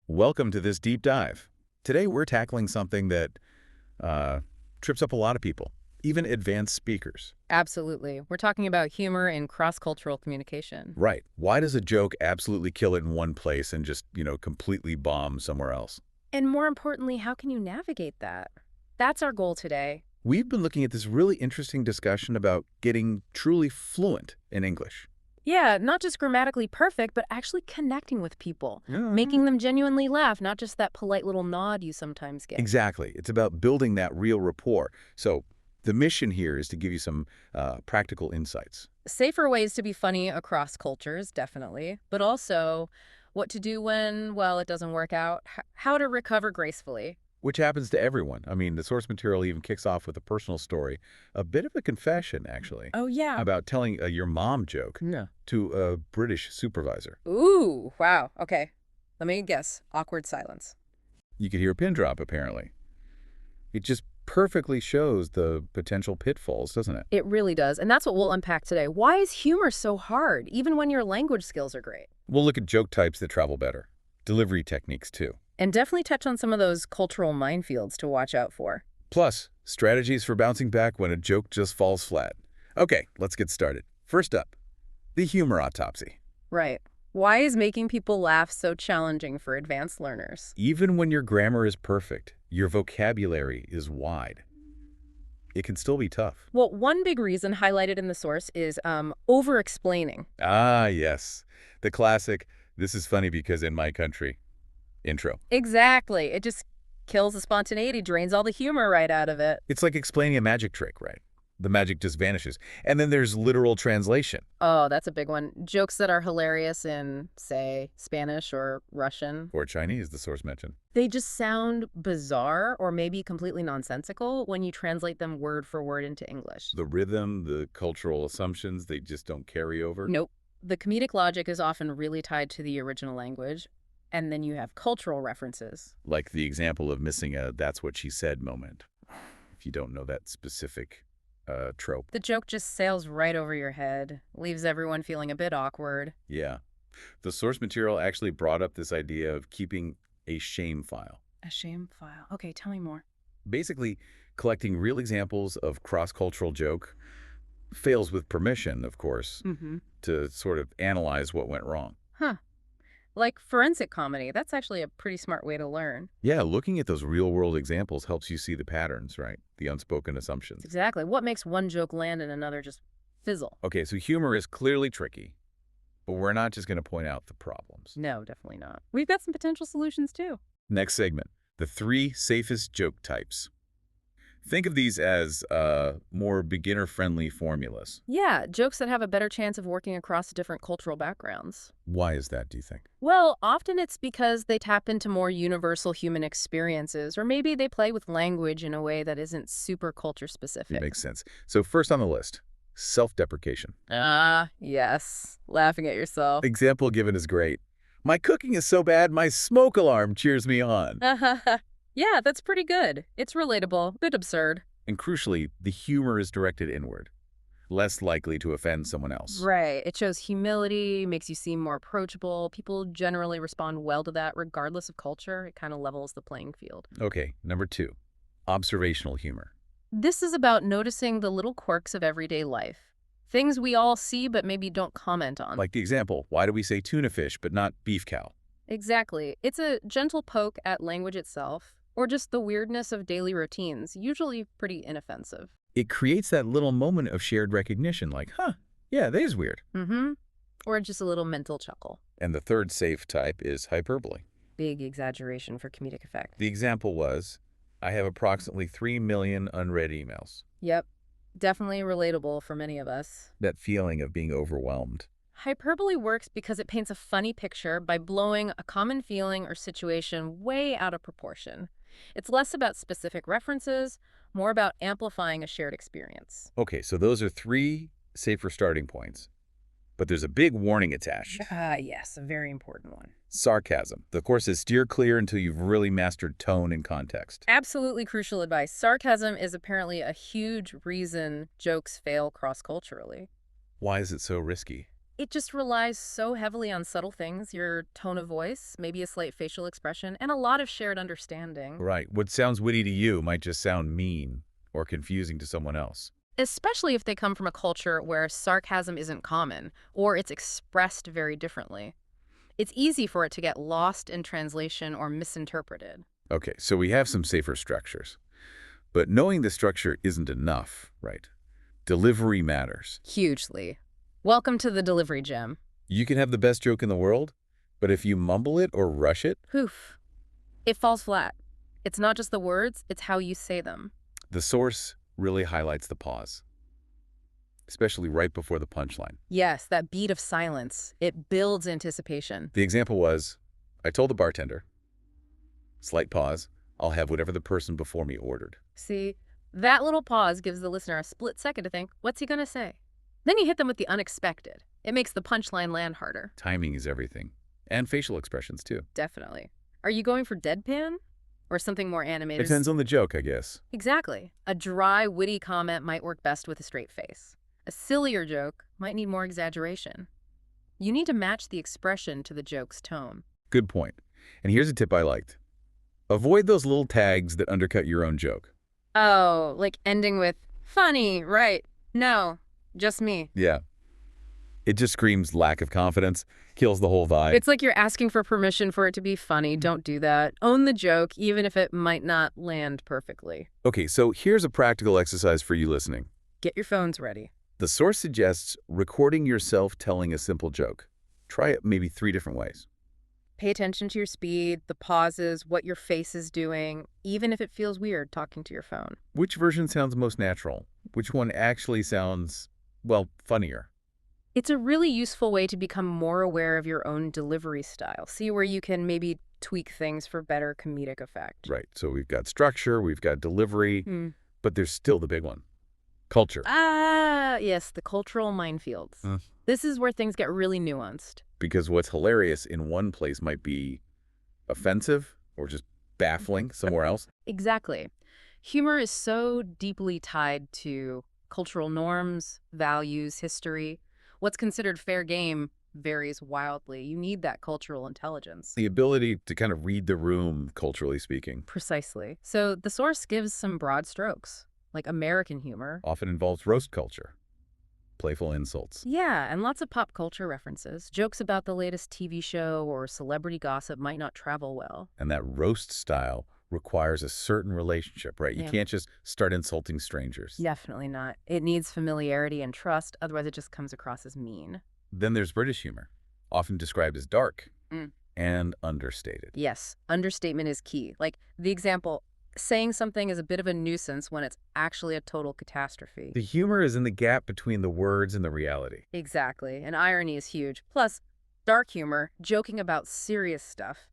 Welcome to this deep dive. Today we're tackling something that uh, trips up a lot of people, even advanced speakers. Absolutely. We're talking about humor in cross-cultural communication. Right. Why does a joke absolutely kill it in one place and just, completely bomb somewhere else? And more importantly, how can you navigate that? That's our goal today. We've been looking at this really interesting discussion about getting truly fluent in English. Yeah, not just grammatically perfect, but actually connecting with people, Yeah. making them genuinely laugh, not just that polite little nod you sometimes get. Exactly. It's about building that real rapport. So the mission here is to give you some practical insights. Safer ways to be funny across cultures, definitely, but also what to do when, well, it doesn't work out, how to recover gracefully. Which happens to everyone. I mean, the source material even kicks off with a personal story, a bit of a confession, actually, Oh, yeah. about telling your mom joke Yeah. to a British supervisor. Ooh, wow. Okay. Let me guess. Awkward silence. You could hear a pin drop, apparently. It just perfectly shows the potential pitfalls, doesn't it? It really does. And that's what we'll unpack today. Why is humor so hard, even when your language skills are great? We'll look at joke types that travel better, delivery techniques, too. And definitely touch on some of those cultural minefields to watch out for. Plus, strategies for bouncing back when a joke just falls flat. Okay, let's get started. First up, the humor autopsy. Right. Why is making people laugh so challenging for advanced learners? Even when your grammar is perfect, your vocabulary is wide. It can still be tough. Well, one big reason highlighted in the source is over-explaining. Ah, yes. The classic, this is funny because in my country, intro. Exactly. It just kills the spontaneity, drains all the humor right out of it. It's like explaining a magic trick, right? The magic just vanishes. And then there's literal translation. Oh, that's a big one. Jokes that are hilarious in, say, Spanish or Russian. Or Chinese, the source mentioned. They just sound bizarre or maybe completely nonsensical when you translate them word for word into English. The rhythm, the cultural assumptions, they just don't carry over. Nope. The comedic logic is often really tied to the original language, and then you have cultural references. Like the example of missing a that's what she said moment. If you don't know that specific trope. The joke just sails right over your head, leaves everyone feeling a bit awkward. Yeah. The source material actually brought up this idea of keeping a shame file. A shame file. Okay, tell me more. Basically, collecting real examples of cross-cultural joke fails with permission, of course, Mm-hmm. to sort of analyze what went wrong. Huh. Like forensic comedy. That's actually a pretty smart way to learn. Yeah, looking at those real-world examples helps you see the patterns, right? The unspoken assumptions. Exactly. What makes one joke land and another just fizzle? Okay, so humor is clearly tricky, but we're not just going to point out the problems. No, definitely not. We've got some potential solutions too. Next segment, the 3 safest joke types. Think of these as more beginner-friendly formulas. Yeah, jokes that have a better chance of working across different cultural backgrounds. Why is that, do you think? Well, often it's because they tap into more universal human experiences, or maybe they play with language in a way that isn't super culture It specific. makes sense. So first on the list, self-deprecation. Ah, yes. Laughing at yourself. Example given is great. My cooking is so bad, my smoke alarm cheers me on. Yeah, that's pretty good. It's relatable, bit absurd. And crucially, the humor is directed inward, less likely to offend someone else. Right. It shows humility, makes you seem more approachable. People generally respond well to that, regardless of culture. It kind of levels the playing field. Okay, number 2, observational humor. This is about noticing the little quirks of everyday life. Things we all see but maybe don't comment on. Like the example, why do we say tuna fish but not beef cow? Exactly. It's a gentle poke at language itself, or just the weirdness of daily routines, usually pretty inoffensive. It creates that little moment of shared recognition, like, huh, yeah, that is weird. Mm-hmm. Or just a little mental chuckle. And the third safe type is hyperbole. Big exaggeration for comedic effect. The example was, I have approximately 3 million unread emails. Yep. Definitely relatable for many of us. That feeling of being overwhelmed. Hyperbole works because it paints a funny picture by blowing a common feeling or situation way out of proportion. It's less about specific references, more about amplifying a shared experience. Okay, so those are 3 safer starting points. But there's a big warning attached. Yes, a very important one. Sarcasm. The course says steer clear until you've really mastered tone and context. Absolutely crucial advice. Sarcasm is apparently a huge reason jokes fail cross-culturally. Why is it so risky? It just relies so heavily on subtle things, your tone of voice, maybe a slight facial expression, and a lot of shared understanding. Right. What sounds witty to you might just sound mean or confusing to someone else. Especially if they come from a culture where sarcasm isn't common, or it's expressed very differently. It's easy for it to get lost in translation or misinterpreted. Okay, so we have some safer structures. But knowing the structure isn't enough, right? Delivery matters. Hugely. Welcome to the delivery gym. You can have the best joke in the world, but if you mumble it or rush it, Poof. It falls flat. It's not just the words, it's how you say them. the source really highlights the pause, especially right before the punchline. Yes, that beat of silence. It builds anticipation. The example was, I told the bartender, slight pause, I'll have whatever the person before me ordered. See, that little pause gives the listener a split second to think, what's he gonna say? Then you hit them with the unexpected. It makes the punchline land harder. Timing is everything. And facial expressions, too. Definitely. Are you going for deadpan? Or something more It animated? depends on the joke, I guess. Exactly. A dry, witty comment might work best with a straight face. A sillier joke might need more exaggeration. You need to match the expression to the joke's tone. Good point. And here's a tip I liked. Avoid those little tags that undercut your own joke. Oh, like ending with, funny, right? No, just me. Yeah. It just screams lack of confidence, kills the whole vibe. It's like you're asking for permission for it to be funny. Don't do that. Own the joke, even if it might not land perfectly. Okay, so here's a practical exercise for you listening. Get your phones ready. The source suggests recording yourself telling a simple joke. Try it maybe 3 different ways. Pay attention to your speed, the pauses, what your face is doing, even if it feels weird talking to your phone. Which version sounds most natural? Which one actually sounds, well, funnier? It's a really useful way to become more aware of your own delivery style. See where you can maybe tweak things for better comedic effect. Right, so we've got structure, we've got delivery, but there's still the big one. Culture. Ah, yes, the cultural minefields. Huh. This is where things get really nuanced. Because what's hilarious in one place might be offensive or just baffling somewhere else. Exactly. Humor is so deeply tied to cultural norms, values, history. What's considered fair game varies wildly. You need that cultural intelligence. The ability to kind of read the room, culturally speaking, Precisely. So the source gives some broad strokes, like American humor. often involves roast culture, playful insults. Yeah, and lots of pop culture references. Jokes about the latest TV show or celebrity gossip might not travel well. And that roast style requires a certain relationship, right? You Yeah. can't just start insulting strangers. Definitely not. It needs familiarity and trust, otherwise it just comes across as mean. Then there's British humor, often described as dark Mm. and understated. Yes, understatement is key. Like the example, saying something is a bit of a nuisance when it's actually a total catastrophe. The humor is in the gap between the words and the reality. Exactly, and irony is huge. Plus, dark humor, joking about serious stuff.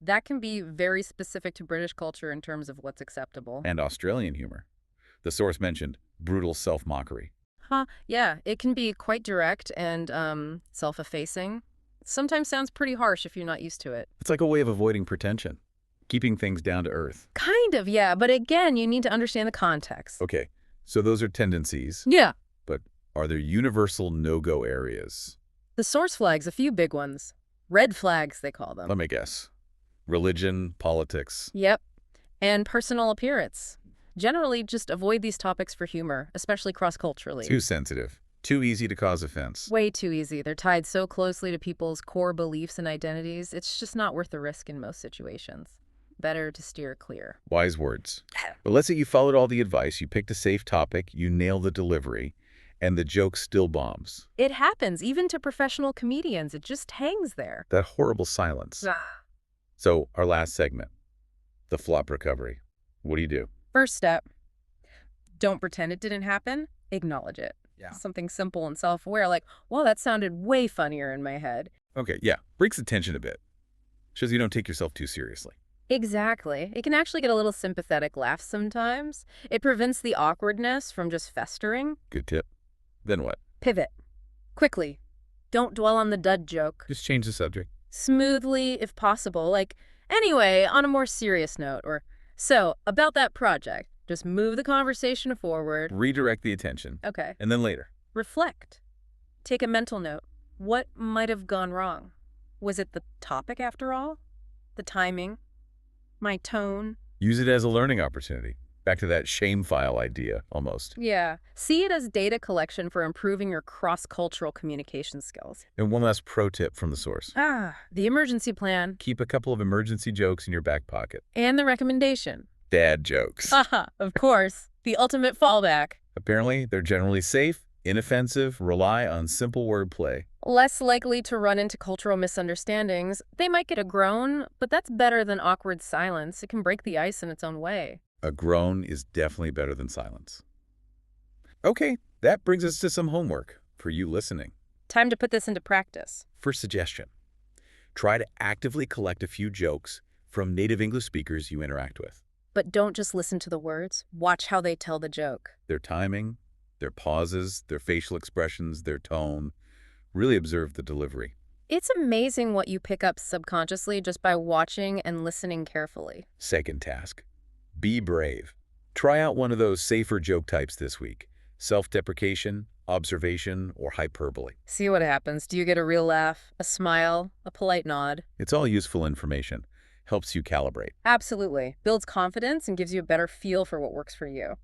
That can be very specific to British culture in terms of what's acceptable. And Australian humor. The source mentioned brutal self-mockery. Huh, yeah, it can be quite direct and self-effacing. Sometimes sounds pretty harsh if you're not used to it. It's like a way of avoiding pretension, keeping things down to earth. Kind of, yeah, but again, you need to understand the context. Okay, so those are tendencies, Yeah. but are there universal no-go areas? The source flags, a few big ones. Red flags, they call them. Let me guess. Religion, politics. Yep. And personal appearance. Generally, just avoid these topics for humor, especially cross-culturally. Too sensitive. Too easy to cause offense. Way too easy. They're tied so closely to people's core beliefs and identities, it's just not worth the risk in most situations. Better to steer clear. Wise words. But let's say you followed all the advice, you picked a safe topic, you nailed the delivery, and the joke still bombs. It happens, even to professional comedians. It just hangs there. That horrible silence. So, our last segment, the flop recovery. What do you do? First step, don't pretend it didn't happen. Acknowledge it. Yeah. Something simple and self-aware, like, well, that sounded way funnier in my head. Okay, yeah, breaks the tension a bit. Shows you don't take yourself too seriously. Exactly. It can actually get a little sympathetic laugh sometimes. It prevents the awkwardness from just festering. Good tip. Then what? Pivot. Quickly. Don't dwell on the dud joke. Just change the subject. Smoothly, if possible. Like, anyway, on a more serious note. Or, so, about that project. Just move the conversation forward. Redirect the attention. Okay. And then later. Reflect. Take a mental note. What might have gone wrong? Was it the topic after all? The timing? My tone? Use it as a learning opportunity. Back to that shame file idea, almost. Yeah. See it as data collection for improving your cross-cultural communication skills. And one last pro tip from the source. The emergency plan Keep a couple of emergency jokes in your back pocket. and the recommendation. Dad jokes. Haha, of course. The ultimate fallback. Apparently, they're generally safe, inoffensive, rely on simple wordplay. Less likely to run into cultural misunderstandings. They might get a groan, but that's better than awkward silence. It can break the ice in its own way. A groan is definitely better than silence. Okay, that brings us to some homework for you listening. Time to put this into practice. First suggestion, try to actively collect a few jokes from native English speakers you interact with. But don't just listen to the words. Watch how they tell the joke. Their timing, their pauses, their facial expressions, their tone. Really observe the delivery. It's amazing what you pick up subconsciously just by watching and listening carefully. Second task, be brave. Try out one of those safer joke types this week. Self-deprecation, observation, or hyperbole. See what happens. Do you get a real laugh, a smile, a polite nod? It's all useful information. Helps you calibrate. Absolutely. Builds confidence and gives you a better feel for what works for you.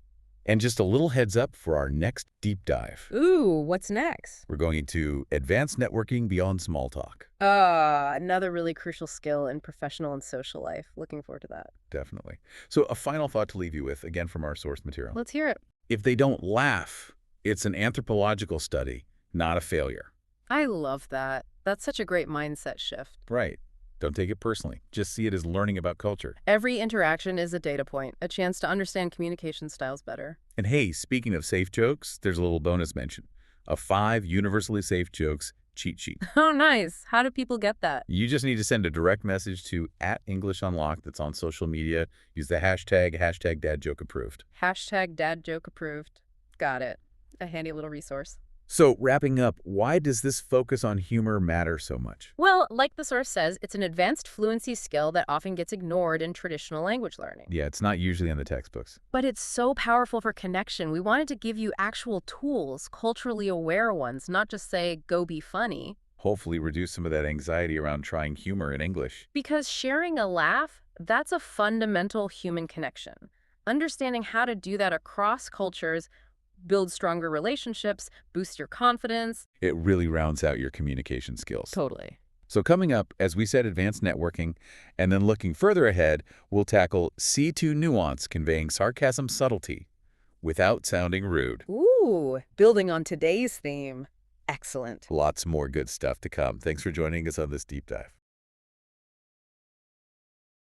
And just a little heads up for our next deep dive. Ooh, what's next? We're going into advanced networking beyond small talk. Another really crucial skill in professional and social life. Looking forward to that. Definitely. So a final thought to leave you with, again from our source material. Let's hear it. If they don't laugh, it's an anthropological study, not a failure. I love that. That's such a great mindset shift. Right. Don't take it personally. Just see it as learning about culture. Every interaction is a data point, a chance to understand communication styles better. And hey, speaking of safe jokes, there's a little bonus mention. A 5 universally safe jokes cheat sheet. Oh, nice. How do people get that? You just need to send a direct message to @EnglishUnlocked that's on social media. Use the hashtag #DadJokeApproved. Hashtag dad joke approved. Got it. A handy little resource. So wrapping up, why does this focus on humor matter so much? Well, like the source says, it's an advanced fluency skill that often gets ignored in traditional language learning. Yeah, it's not usually in the textbooks. But it's so powerful for connection. We wanted to give you actual tools, culturally aware ones, not just say, go be funny. Hopefully reduce some of that anxiety around trying humor in English. Because sharing a laugh, that's a fundamental human connection. Understanding how to do that across cultures builds stronger relationships, boosts your confidence. It really rounds out your communication skills. Totally. So coming up, as we said, advanced networking, and then looking further ahead, we'll tackle C2 nuance, conveying sarcasm subtlety without sounding rude. Ooh, building on today's theme. Excellent. Lots more good stuff to come. Thanks for joining us on this deep dive.